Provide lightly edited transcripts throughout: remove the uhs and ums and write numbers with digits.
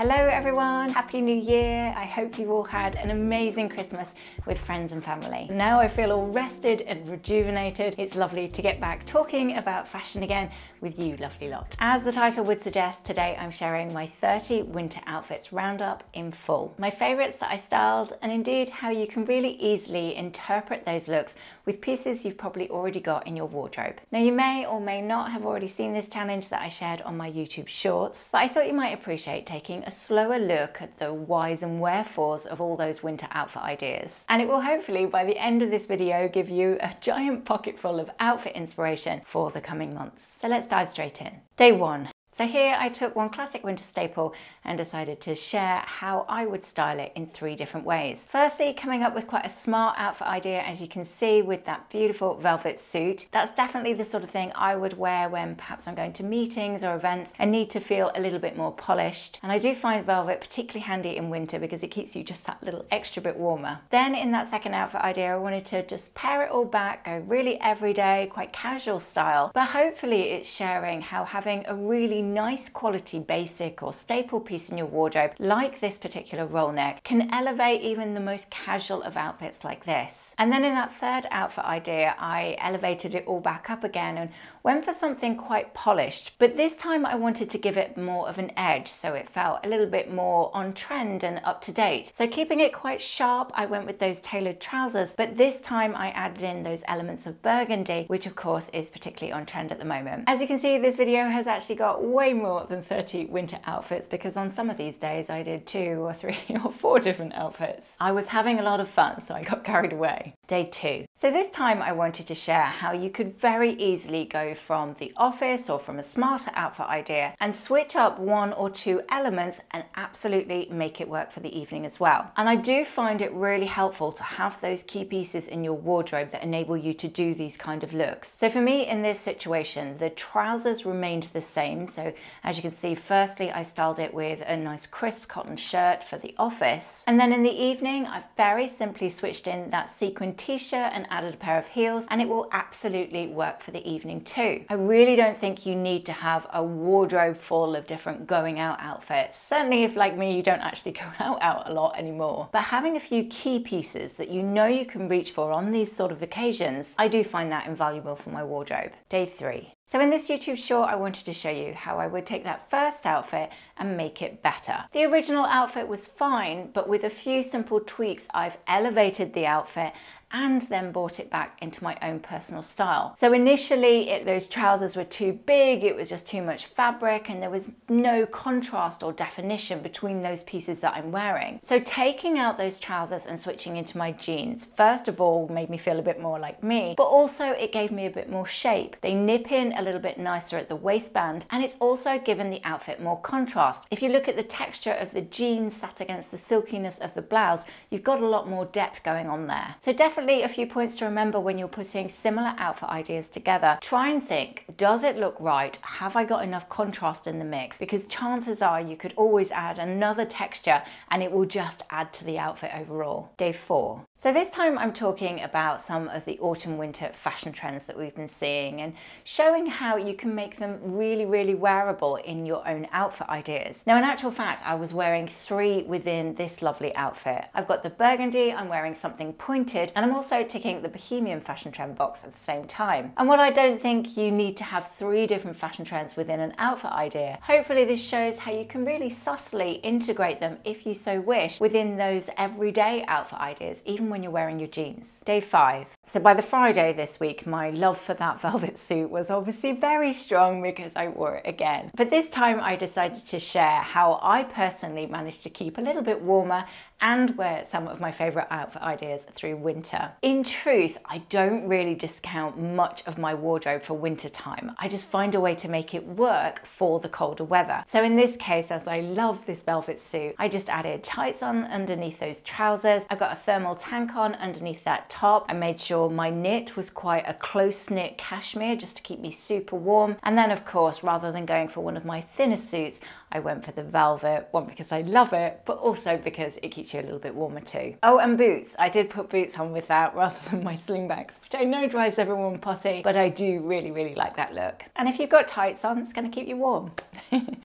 Hello everyone, Happy New Year. I hope you all had an amazing Christmas with friends and family. Now I feel all rested and rejuvenated. It's lovely to get back talking about fashion again with you lovely lot. As the title would suggest, today I'm sharing my 30 winter outfits roundup in full. My favorites that I styled, and indeed how you can really easily interpret those looks with pieces you've probably already got in your wardrobe. Now you may or may not have already seen this challenge that I shared on my YouTube shorts, but I thought you might appreciate taking a slower look at the whys and wherefores of all those winter outfit ideas. And it will hopefully by the end of this video give you a giant pocket full of outfit inspiration for the coming months. So let's dive straight in. Day one. So here I took one classic winter staple and decided to share how I would style it in 3 different ways. Firstly, coming up with quite a smart outfit idea, as you can see, with that beautiful velvet suit. That's definitely the sort of thing I would wear when perhaps I'm going to meetings or events and need to feel a little bit more polished. And I do find velvet particularly handy in winter because it keeps you just that little extra bit warmer. Then in that second outfit idea, I wanted to just pare it all back, go really everyday, quite casual style, but hopefully it's sharing how having a really nice quality basic or staple piece in your wardrobe like this particular roll neck can elevate even the most casual of outfits like this. And then in that third outfit idea, I elevated it all back up again and went for something quite polished, but this time I wanted to give it more of an edge so it felt a little bit more on trend and up to date. So keeping it quite sharp, I went with those tailored trousers, but this time I added in those elements of burgundy, which of course is particularly on trend at the moment. As you can see, this video has actually got way more than 30 winter outfits because on some of these days I did 2 or 3 or 4 different outfits. I was having a lot of fun, so I got carried away. Day 2. So this time I wanted to share how you could very easily go from the office or from a smarter outfit idea and switch up 1 or 2 elements and absolutely make it work for the evening as well. And I do find it really helpful to have those key pieces in your wardrobe that enable you to do these kind of looks. So for me in this situation, the trousers remained the same. So as you can see, firstly I styled it with a nice crisp cotton shirt for the office, and then in the evening I've very simply switched in that sequin t-shirt and added a pair of heels, and it will absolutely work for the evening too. I really don't think you need to have a wardrobe full of different going out outfits, certainly if like me you don't actually go out a lot anymore, but having a few key pieces that you know you can reach for on these sort of occasions, I do find that invaluable for my wardrobe. Day 3. So in this YouTube short, I wanted to show you how I would take that first outfit and make it better. The original outfit was fine, but with a few simple tweaks, I've elevated the outfit and then brought it back into my own personal style. So initially, those trousers were too big, it was just too much fabric, and there was no contrast or definition between those pieces that I'm wearing. So taking out those trousers and switching into my jeans, first of all, made me feel a bit more like me, but also it gave me a bit more shape. They nip in a little bit nicer at the waistband, and it's also given the outfit more contrast. If you look at the texture of the jeans sat against the silkiness of the blouse, you've got a lot more depth going on there. So definitely a few points to remember when you're putting similar outfit ideas together. Try and think, does it look right? Have I got enough contrast in the mix? Because chances are you could always add another texture and it will just add to the outfit overall. Day 4. So this time I'm talking about some of the autumn winter fashion trends that we've been seeing and showing how you can make them really, really wearable in your own outfit ideas. Now in actual fact, I was wearing 3 within this lovely outfit. I've got the burgundy, I'm wearing something pointed, and I'm also ticking the bohemian fashion trend box at the same time. And while I don't think you need to have 3 different fashion trends within an outfit idea, hopefully this shows how you can really subtly integrate them if you so wish within those everyday outfit ideas, even when you're wearing your jeans. Day 5. So by the Friday this week, my love for that velvet suit was obviously very strong because I wore it again. But this time I decided to share how I personally managed to keep a little bit warmer and wear some of my favorite outfit ideas through winter. In truth, I don't really discount much of my wardrobe for winter time. I just find a way to make it work for the colder weather. So in this case, as I love this velvet suit, I just added tights on underneath those trousers. I got a thermal tank on underneath that top. I made sure my knit was quite a close knit cashmere just to keep me super warm. And then of course, rather than going for one of my thinner suits, I went for the velvet, one because I love it, but also because it keeps you a little bit warmer too. Oh, and boots. I did put boots on with that rather than my slingbacks, which I know drives everyone potty, but I do really like that look. And if you've got tights on, it's going to keep you warm.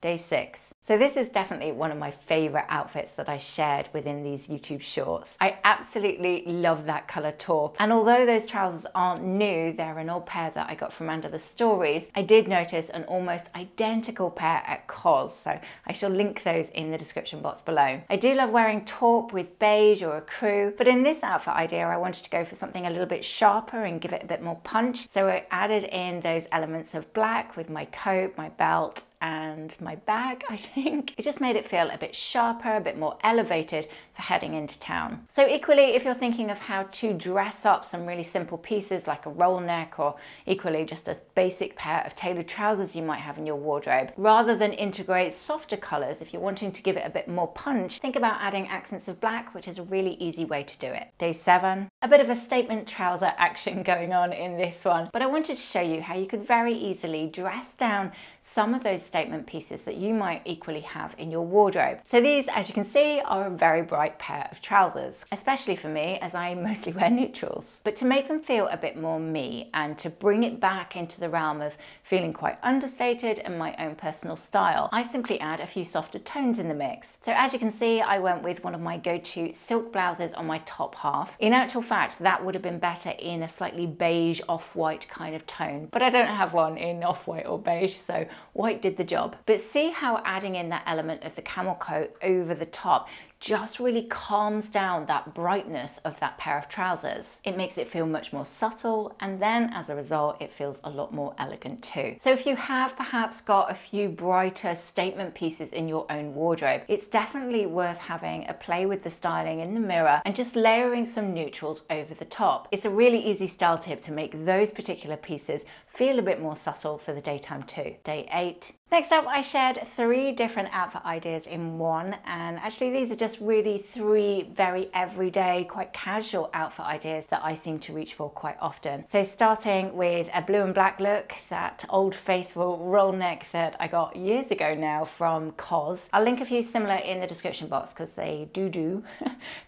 Day 6. So this is definitely one of my favorite outfits that I shared within these YouTube shorts. I absolutely love that color taupe. And although those trousers aren't new, they're an old pair that I got from Under the Stories, I did notice an almost identical pair at COS. So I shall link those in the description box below. I do love wearing taupe with beige or a crew, but in this outfit idea, I wanted to go for something a little bit sharper and give it a bit more punch. So I added in those elements of black with my coat, my belt, and my bag, I think. It just made it feel a bit sharper, a bit more elevated for heading into town. So equally, if you're thinking of how to dress up some really simple pieces like a roll neck, or equally just a basic pair of tailored trousers you might have in your wardrobe, rather than integrate softer colors, if you're wanting to give it a bit more punch, think about adding accents of black, which is a really easy way to do it. Day 7, a bit of a statement trouser action going on in this one, but I wanted to show you how you could very easily dress down some of those statement pieces that you might equally have in your wardrobe. So these, as you can see, are a very bright pair of trousers, especially for me as I mostly wear neutrals. But to make them feel a bit more me and to bring it back into the realm of feeling quite understated and my own personal style, I simply add a few softer tones in the mix. So as you can see, I went with one of my go-to silk blouses on my top half. In actual fact, that would have been better in a slightly beige off-white kind of tone, but I don't have one in off-white or beige, so white did the job. But see how adding in that element of the camel coat over the top just really calms down that brightness of that pair of trousers. It makes it feel much more subtle, and then as a result it feels a lot more elegant too. So if you have perhaps got a few brighter statement pieces in your own wardrobe, it's definitely worth having a play with the styling in the mirror and just layering some neutrals over the top. It's a really easy style tip to make those particular pieces feel a bit more subtle for the daytime too. Day 8. Next up, I shared 3 different outfit ideas in one, and actually these are just really 3 very everyday, quite casual outfit ideas that I seem to reach for quite often. So starting with a blue and black look, that old faithful roll neck that I got years ago now from COS. I'll link a few similar in the description box because they do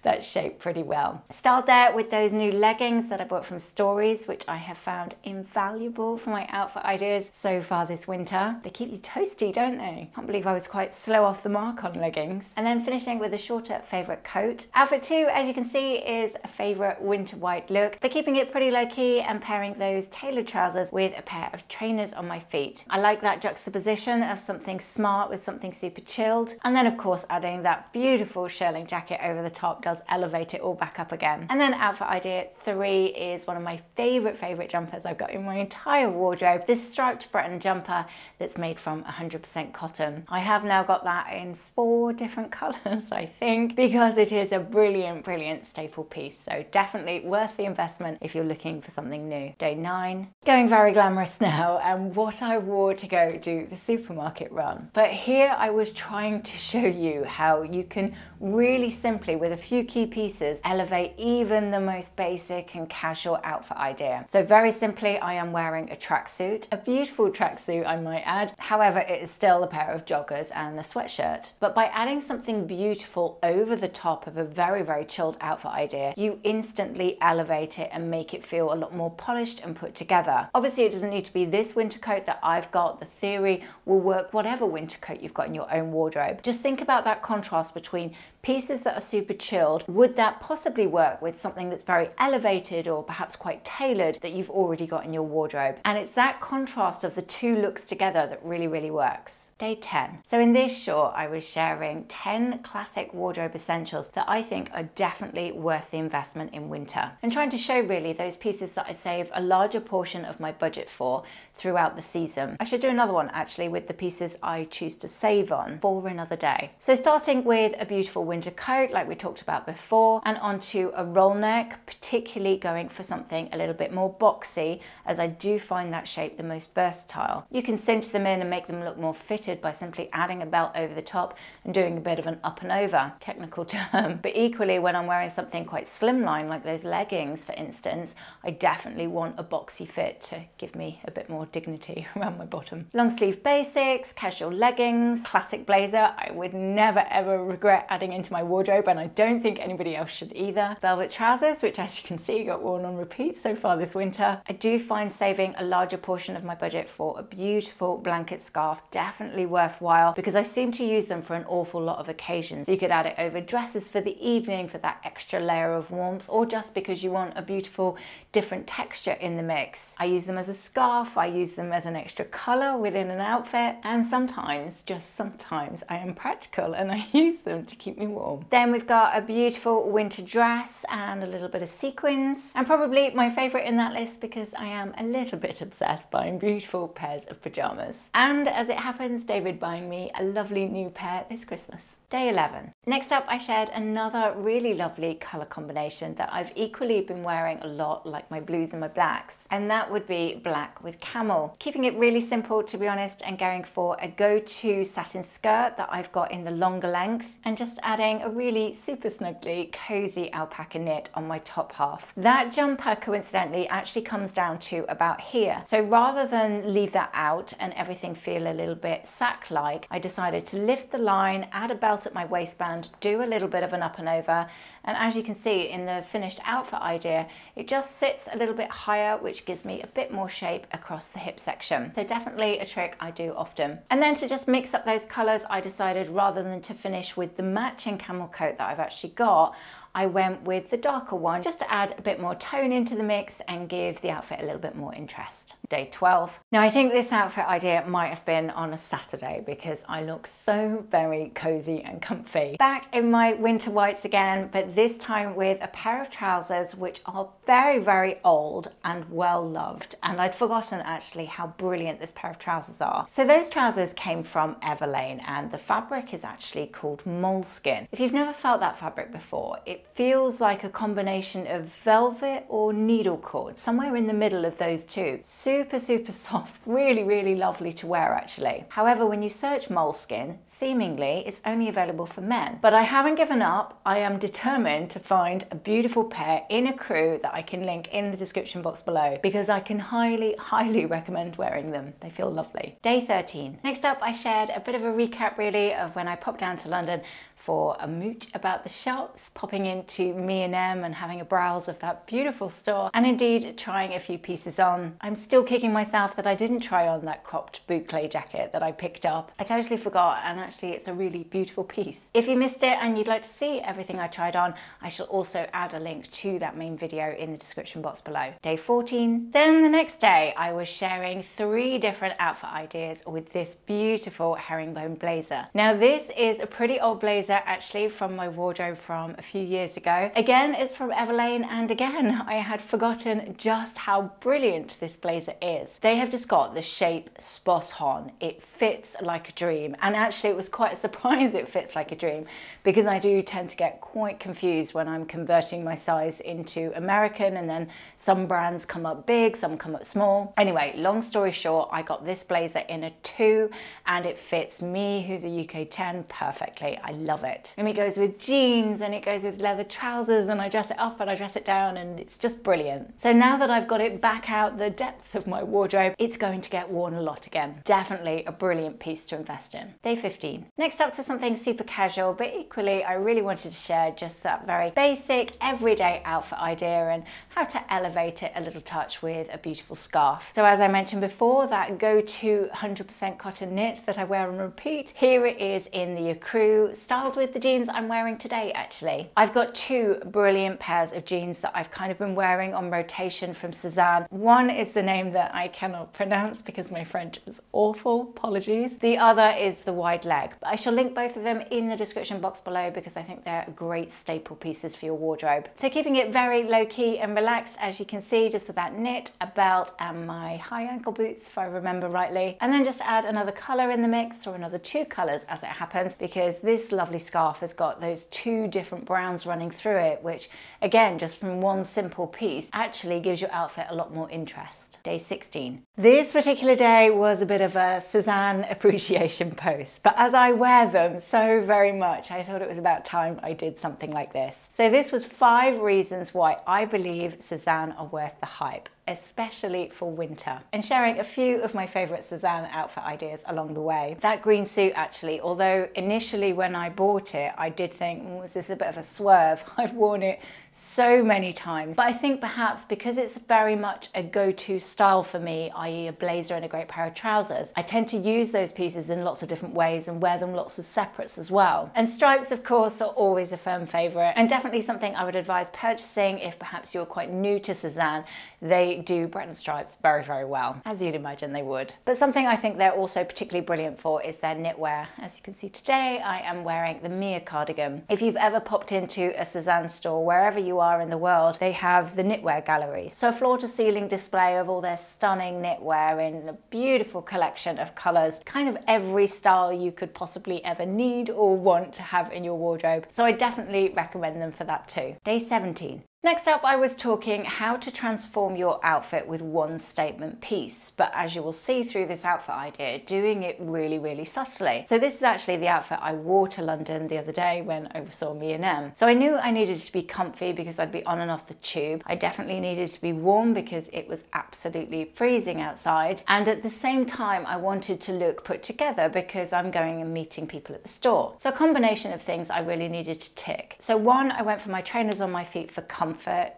that shape pretty well. Start there with those new leggings that I bought from Stories, which I have found invaluable for my outfit ideas so far this winter. They keep you toasty, don't they? Can't believe I was quite slow off the mark on leggings. And then finishing with a shorter favourite coat. Outfit 2, as you can see, is a favourite winter white look, but keeping it pretty low key and pairing those tailored trousers with a pair of trainers on my feet. I like that juxtaposition of something smart with something super chilled. And then of course adding that beautiful shearling jacket over the top does elevate it all back up again. And then outfit idea 3 is one of my favourite jumpers I've got in my entire wardrobe. This striped Breton jumper that's made from 100% cotton. I have now got that in 4 different colours, I think, because it is a brilliant staple piece. So definitely worth the investment if you're looking for something new. Day 9, going very glamorous now, and what I wore to go do the supermarket run. But here I was trying to show you how you can really simply, with a few key pieces, elevate even the most basic and casual outfit idea. So very simply, I am wearing a tracksuit, a beautiful tracksuit I might add. However, it is still a pair of joggers and a sweatshirt. But by adding something beautiful over the top of a very chilled outfit idea, you instantly elevate it and make it feel a lot more polished and put together. Obviously, it doesn't need to be this winter coat that I've got. The theory will work whatever winter coat you've got in your own wardrobe. Just think about that contrast between pieces that are super chilled. Would that possibly work with something that's very elevated or perhaps quite tailored that you've already got in your wardrobe? And it's that contrast of the 2 looks together that really works. Day 10. So in this short, I was sharing 10 classic wardrobe essentials that I think are definitely worth the investment in winter, and trying to show really those pieces that I save a larger portion of my budget for throughout the season. I should do another one actually with the pieces I choose to save on for another day. So starting with a beautiful winter coat like we talked about before, and onto a roll neck, particularly going for something a little bit more boxy, as I do find that shape the most versatile. You can cinch them in and make them look more fitted by simply adding a belt over the top and doing a bit of an up and over, technical term. But equally, when I'm wearing something quite slimline, like those leggings, for instance, I definitely want a boxy fit to give me a bit more dignity around my bottom. Long sleeve basics, casual leggings, classic blazer, I would never ever regret adding into my wardrobe, and I don't think anybody else should either. Velvet trousers, which as you can see got worn on repeat so far this winter. I do find saving a larger portion of my budget for a beautiful blanket scarf definitely worthwhile, because I seem to use them for an awful lot of occasions. You could add it over dresses for the evening for that extra layer of warmth, or just because you want a beautiful different texture in the mix. I use them as a scarf, I use them as an extra color within an outfit, and sometimes, just sometimes, I am practical and I use them to keep me warm. Then we've got a beautiful winter dress and a little bit of sequins, and probably my favorite in that list, because I am a little bit obsessed, buying beautiful pairs of pajamas. And as it happens, David buying me a lovely new pair this Christmas. Day 11. Next up, I shared another really lovely color combination that I've equally been wearing a lot, like my blues and my blacks, and that would be black with camel. Keeping it really simple, to be honest, and going for a go-to satin skirt that I've got in the longer length, and just adding a really super snuggly, cozy alpaca knit on my top half. That jumper, coincidentally, actually comes down to about here. So rather than leave that out and everything feel a little bit sack-like, I decided to lift the line, add a belt at my waistband, do a little bit of an up and over, and as you can see in the finished outfit idea, it just sits a little bit higher, which gives me a bit more shape across the hip section. So definitely a trick I do often. And then to just mix up those colors, I decided rather than to finish with the matching camel coat that I've actually got, I went with the darker one just to add a bit more tone into the mix and give the outfit a little bit more interest. Day 12. Now I think this outfit idea might have been on a Saturday because I look so very cozy and comfy. Back in my winter whites again, but this time with a pair of trousers which are very, very old and well loved. And I'd forgotten actually how brilliant this pair of trousers are. So those trousers came from Everlane, and the fabric is actually called moleskin. If you've never felt that fabric before, it feels like a combination of velvet or needle cord, somewhere in the middle of those two. Super, super soft, really, really lovely to wear actually. However, when you search moleskin, seemingly it's only available for men. But I haven't given up. I am determined to find a beautiful pair in a crew that I can link in the description box below, because I can highly, highly recommend wearing them. They feel lovely. Day 13. Next up, I shared a bit of a recap really of when I popped down to London for a mooch about the shops, popping into M&M and having a browse of that beautiful store, and indeed trying a few pieces on. I'm still kicking myself that I didn't try on that cropped boucle jacket that I picked up. I totally forgot, and actually it's a really beautiful piece. If you missed it and you'd like to see everything I tried on, I shall also add a link to that main video in the description box below. Day 14. Then the next day I was sharing 3 different outfit ideas with this beautiful herringbone blazer. Now this is a pretty old blazer actually from my wardrobe from a few years ago. Again, it's from Everlane, and again, I had forgotten just how brilliant this blazer is. They have just got the shape spot on. It fits like a dream, and actually it was quite a surprise it fits like a dream, because I do tend to get quite confused when I'm converting my size into American, and then some brands come up big, some come up small. Anyway, long story short, I got this blazer in a 2 and it fits me, who's a UK 10, perfectly. I love it. And it goes with jeans and it goes with leather trousers, and I dress it up and I dress it down, and it's just brilliant. So now that I've got it back out the depths of my wardrobe, it's going to get worn a lot again. Definitely a brilliant piece to invest in. Day 15. Next up to something super casual, but equally I really wanted to share just that very basic everyday outfit idea and how to elevate it a little touch with a beautiful scarf. So as I mentioned before, that go-to 100% cotton knit that I wear on repeat, here it is in the ecru, styled with the jeans I'm wearing today actually. I've got 2 brilliant pairs of jeans that I've kind of been wearing on rotation from Suzanne. One is the name that I cannot pronounce because my French is awful, apologies. The other is the wide leg. But I shall link both of them in the description box below because I think they're great staple pieces for your wardrobe. So keeping it very low-key and relaxed, as you can see, just with that knit, a belt and my high ankle boots if I remember rightly. And then just add another colour in the mix, or another 2 colours as it happens, because this lovely scarf has got those 2 different browns running through it, which again, just from one simple piece, actually gives your outfit a lot more interest. Day 16. This particular day was a bit of of a Suzanne appreciation post, but as I wear them so very much, I thought it was about time I did something like this. So this was 5 reasons why I believe Suzanne are worth the hype, especially for winter, and sharing a few of my favorite Suzanne outfit ideas along the way. That green suit actually, although initially when I bought it, I did think, was this a bit of a swerve? I've worn it so many times, but I think perhaps because it's very much a go-to style for me, i.e. a blazer and a great pair of trousers, I tend to use those pieces in lots of different ways and wear them lots of separates as well. And stripes, of course, are always a firm favorite, and definitely something I would advise purchasing if perhaps you're quite new to Suzanne. They do Breton stripes very, very well, as you'd imagine they would. But something I think they're also particularly brilliant for is their knitwear. As you can see today, I am wearing the Mia cardigan. If you've ever popped into a Suzanne store, wherever you are in the world, they have the knitwear gallery. So a floor-to-ceiling display of all their stunning knitwear in a beautiful collection of colours, kind of every style you could possibly ever need or want to have in your wardrobe. So I definitely recommend them for that too. Day 17. Next up, I was talking how to transform your outfit with one statement piece, but as you will see through this outfit idea, doing it really, really subtly. So this is actually the outfit I wore to London the other day when I saw M&M. So I knew I needed to be comfy because I'd be on and off the tube. I definitely needed to be warm because it was absolutely freezing outside. And at the same time, I wanted to look put together because I'm going and meeting people at the store. So a combination of things I really needed to tick. So 1, I went for my trainers on my feet for comfort.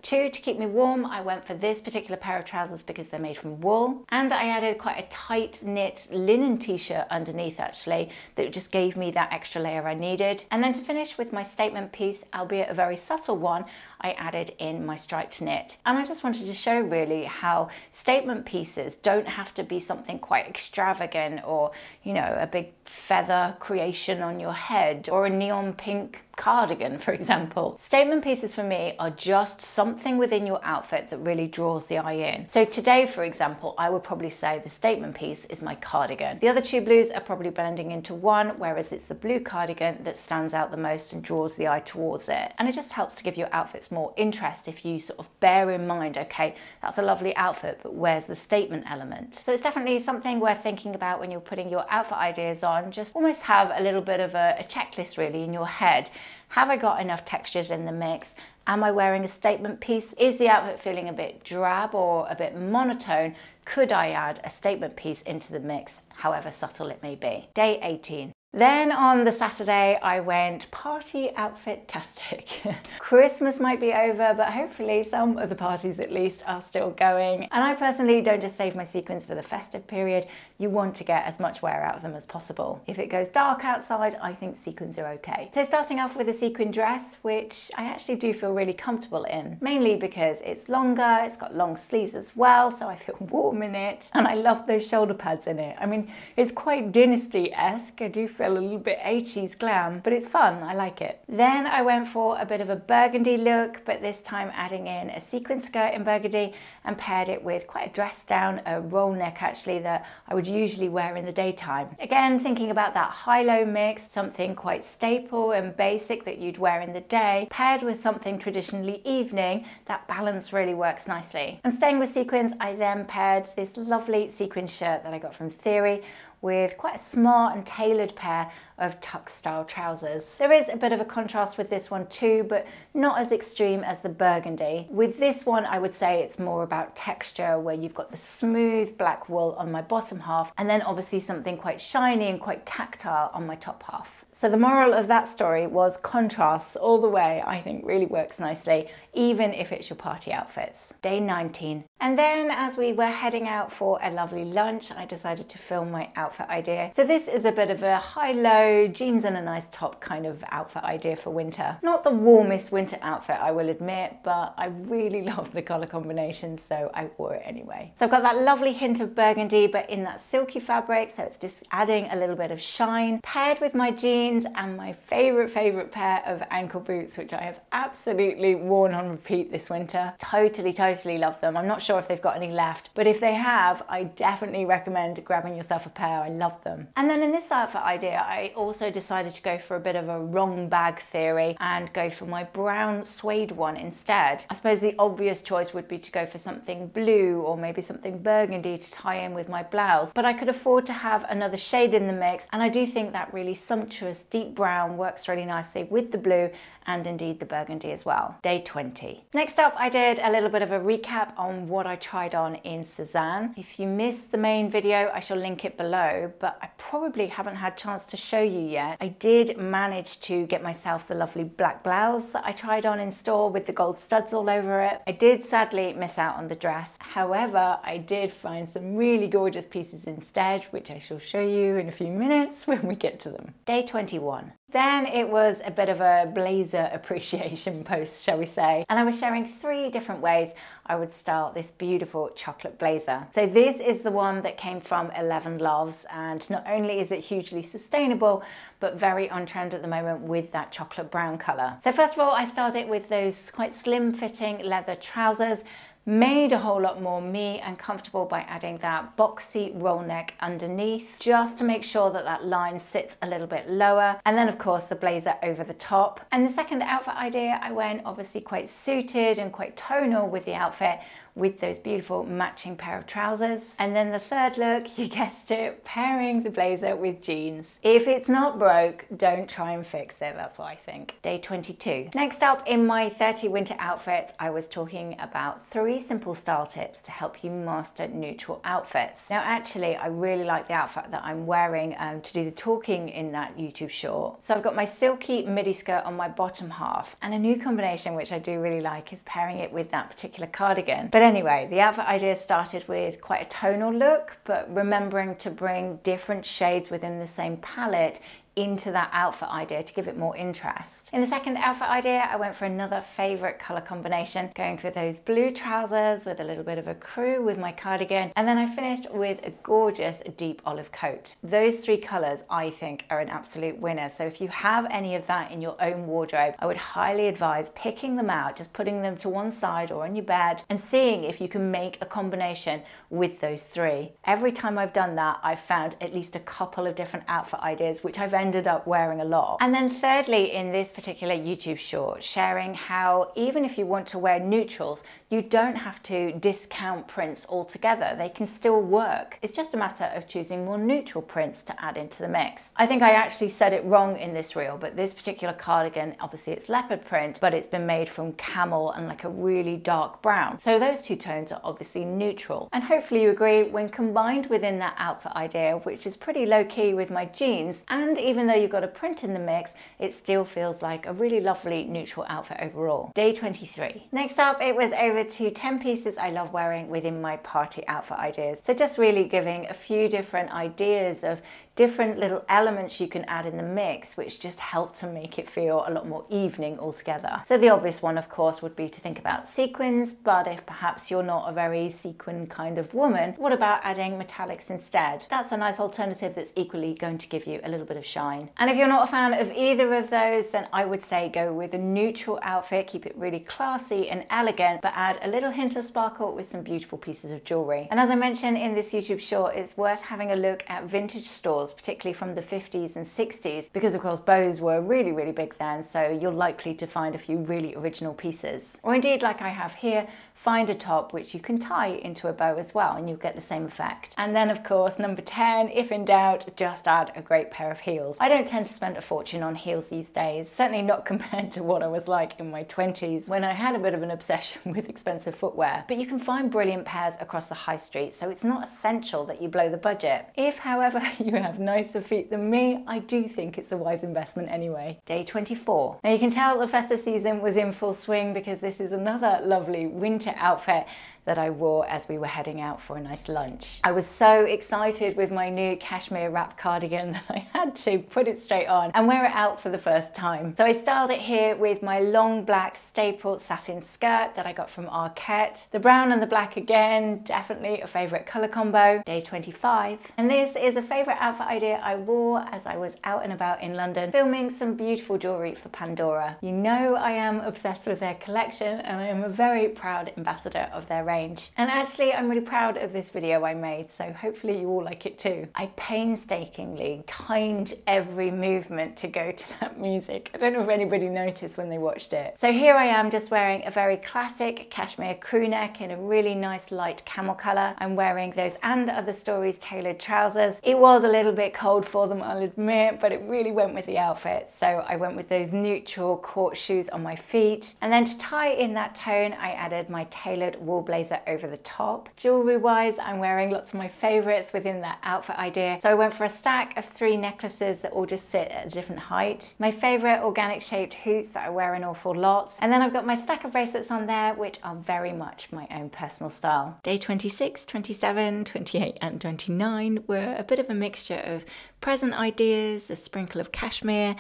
2, to keep me warm, I went for this particular pair of trousers because they're made from wool, and I added quite a tight knit linen t-shirt underneath actually that just gave me that extra layer I needed. And then to finish with my statement piece, albeit a very subtle one, I added in my striped knit. And I just wanted to show really how statement pieces don't have to be something quite extravagant or, you know, a big feather creation on your head or a neon pink cardigan, for example. Statement pieces for me are just something within your outfit that really draws the eye in. So today, for example, I would probably say the statement piece is my cardigan. The other 2 blues are probably blending into one, whereas it's the blue cardigan that stands out the most and draws the eye towards it. And it just helps to give your outfits more interest if you sort of bear in mind, okay, that's a lovely outfit, but where's the statement element? So it's definitely something worth thinking about when you're putting your outfit ideas on. Just almost have a little bit of a checklist really in your head. Have I got enough textures in the mix? Am I wearing a statement piece? Is the outfit feeling a bit drab or a bit monotone? Could I add a statement piece into the mix, however subtle it may be? Day 18. Then on the Saturday, I went party outfit-tastic. Christmas might be over, but hopefully some of the parties at least are still going. And I personally don't just save my sequins for the festive period. You want to get as much wear out of them as possible. If it goes dark outside, I think sequins are okay. So starting off with a sequin dress, which I actually do feel really comfortable in, mainly because it's longer, it's got long sleeves as well, so I feel warm in it. And I love those shoulder pads in it. I mean, it's quite Dynasty-esque. I do feel a little bit 80s glam, but it's fun, I like it. Then I went for a bit of a burgundy look, but this time adding in a sequin skirt in burgundy and paired it with quite a dress down, a roll neck actually, that I would usually wear in the daytime. Again, thinking about that high-low mix, something quite staple and basic that you'd wear in the day, paired with something traditionally evening, that balance really works nicely. And staying with sequins, I then paired this lovely sequin shirt that I got from Theory with quite a smart and tailored pair of tux style trousers. There is a bit of a contrast with this one too, but not as extreme as the burgundy. With this one, I would say it's more about texture, where you've got the smooth black wool on my bottom half, and then obviously something quite shiny and quite tactile on my top half. So the moral of that story was contrasts all the way, I think really works nicely, even if it's your party outfits. Day 19. And then as we were heading out for a lovely lunch, I decided to film my outfit idea. So this is a bit of a high-low, jeans and a nice top kind of outfit idea for winter. Not the warmest winter outfit, I will admit, but I really love the colour combination, so I wore it anyway. So I've got that lovely hint of burgundy, but in that silky fabric, so it's just adding a little bit of shine, paired with my jeans. jeans and my favorite pair of ankle boots, which I have absolutely worn on repeat this winter. Totally love them. I'm not sure if they've got any left, but if they have, I definitely recommend grabbing yourself a pair. I love them. And then in this outfit idea, I also decided to go for a bit of a wrong bag theory and go for my brown suede one instead. I suppose the obvious choice would be to go for something blue or maybe something burgundy to tie in with my blouse, but I could afford to have another shade in the mix, and I do think that really sumptuous deep brown works really nicely with the blue and indeed the burgundy as well. Day 20. Next up, I did a little bit of a recap on what I tried on in Cezanne. If you missed the main video, I shall link it below, but I probably haven't had a chance to show you yet. I did manage to get myself the lovely black blouse that I tried on in store with the gold studs all over it. I did sadly miss out on the dress. However, I did find some really gorgeous pieces instead, which I shall show you in a few minutes when we get to them. Day 21. Then it was a bit of a blazer appreciation post, shall we say, and I was sharing 3 different ways I would style this beautiful chocolate blazer. So this is the one that came from 11 Loves, and not only is it hugely sustainable, but very on trend at the moment with that chocolate brown colour. So first of all, I started it with those quite slim fitting leather trousers, made a whole lot more me and comfortable by adding that boxy roll neck underneath, just to make sure that that line sits a little bit lower, and then of course the blazer over the top. And the second outfit idea, I went obviously quite suited and quite tonal with the outfit, with those beautiful matching pair of trousers. And then the third look, you guessed it, pairing the blazer with jeans. If it's not broke, don't try and fix it, that's what I think. Day 22. Next up in my 30 winter outfits, I was talking about 3 simple style tips to help you master neutral outfits. Now actually, I really like the outfit that I'm wearing to do the talking in that YouTube short. So I've got my silky midi skirt on my bottom half, and a new combination which I do really like is pairing it with that particular cardigan. But anyway, the outfit idea started with quite a tonal look, but remembering to bring different shades within the same palette into that outfit idea to give it more interest. In the second outfit idea, I went for another favorite color combination, going for those blue trousers with a little bit of a crew with my cardigan, and then I finished with a gorgeous deep olive coat. Those 3 colors I think are an absolute winner, so if you have any of that in your own wardrobe, I would highly advise picking them out, just putting them to one side or on your bed and seeing if you can make a combination with those 3. Every time I've done that, I've found at least a couple of different outfit ideas which I've ended up wearing a lot. And then thirdly, in this particular YouTube short, sharing how even if you want to wear neutrals, you don't have to discount prints altogether. They can still work. It's just a matter of choosing more neutral prints to add into the mix. I think I actually said it wrong in this reel, but this particular cardigan, obviously it's leopard print, but it's been made from camel and like a really dark brown. So those 2 tones are obviously neutral. And hopefully you agree, when combined within that outfit idea, which is pretty low key with my jeans, and even though you've got a print in the mix, it still feels like a really lovely neutral outfit overall. Day 23. Next up, it was over to 10 pieces I love wearing within my party outfit ideas. So just really giving a few different ideas of different little elements you can add in the mix, which just help to make it feel a lot more evening altogether. So the obvious one, of course, would be to think about sequins, but if perhaps you're not a very sequin kind of woman, what about adding metallics instead? That's a nice alternative that's equally going to give you a little bit of shine. And if you're not a fan of either of those, then I would say go with a neutral outfit, keep it really classy and elegant, but add a little hint of sparkle with some beautiful pieces of jewelry. And as I mentioned in this YouTube short, it's worth having a look at vintage stores, particularly from the 50s and 60s, because of course bows were really big then, so you're likely to find a few really original pieces. Or indeed, like I have here, find a top which you can tie into a bow as well, and you'll get the same effect. And then of course, number 10, if in doubt, just add a great pair of heels. I don't tend to spend a fortune on heels these days, certainly not compared to what I was like in my 20s when I had a bit of an obsession with expensive footwear. But you can find brilliant pairs across the high street, so it's not essential that you blow the budget. If, however, you have nicer feet than me, I do think it's a wise investment anyway. Day 24. Now you can tell the festive season was in full swing because this is another lovely winter outfit that I wore as we were heading out for a nice lunch. I was so excited with my new cashmere wrap cardigan that I had to actually put it straight on and wear it out for the first time. So I styled it here with my long black staple satin skirt that I got from Arquette. The brown and the black again, definitely a favorite color combo. Day 25. And this is a favorite outfit idea I wore as I was out and about in London filming some beautiful jewelry for Pandora. You know I am obsessed with their collection and I am a very proud ambassador of their range. And actually I'm really proud of this video I made, so hopefully you all like it too. I painstakingly timed every movement to go to that music. I don't know if anybody noticed when they watched it. So here I am just wearing a very classic cashmere crew neck in a really nice light camel color. I'm wearing those And Other Stories tailored trousers. It was a little bit cold for them, I'll admit, but it really went with the outfit. So I went with those neutral court shoes on my feet. And then to tie in that tone, I added my tailored wool blazer over the top. Jewelry wise, I'm wearing lots of my favorites within that outfit idea. So I went for a stack of 3 necklaces that all just sit at a different height. My favorite organic shaped hoops that I wear an awful lot. And then I've got my stack of bracelets on there, which are very much my own personal style. Day 26, 27, 28 and 29 were a bit of a mixture of present ideas, a sprinkle of cashmere,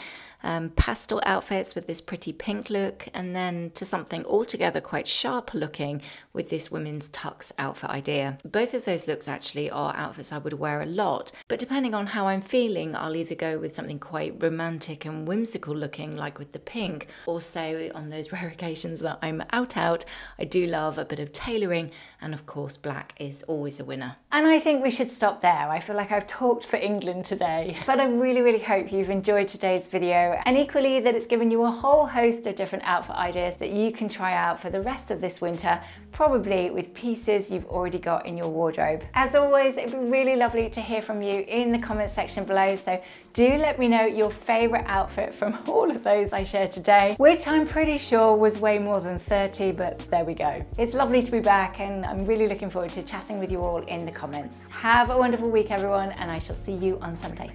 pastel outfits with this pretty pink look, and then to something altogether quite sharp looking with this women's tux outfit idea. Both of those looks actually are outfits I would wear a lot, but depending on how I'm feeling, I'll either go with something quite romantic and whimsical looking like with the pink, or say on those rare occasions that I'm out, I do love a bit of tailoring, and of course black is always a winner. And I think we should stop there. I feel like I've talked for England today, but I really hope you've enjoyed today's video, and equally that it's given you a whole host of different outfit ideas that you can try out for the rest of this winter, probably with pieces you've already got in your wardrobe. As always, it'd be really lovely to hear from you in the comment section below, so do let me know your favorite outfit from all of those I shared today, which I'm pretty sure was way more than 30, but there we go. It's lovely to be back, and I'm really looking forward to chatting with you all in the comments. Have a wonderful week everyone, and I shall see you on Sunday.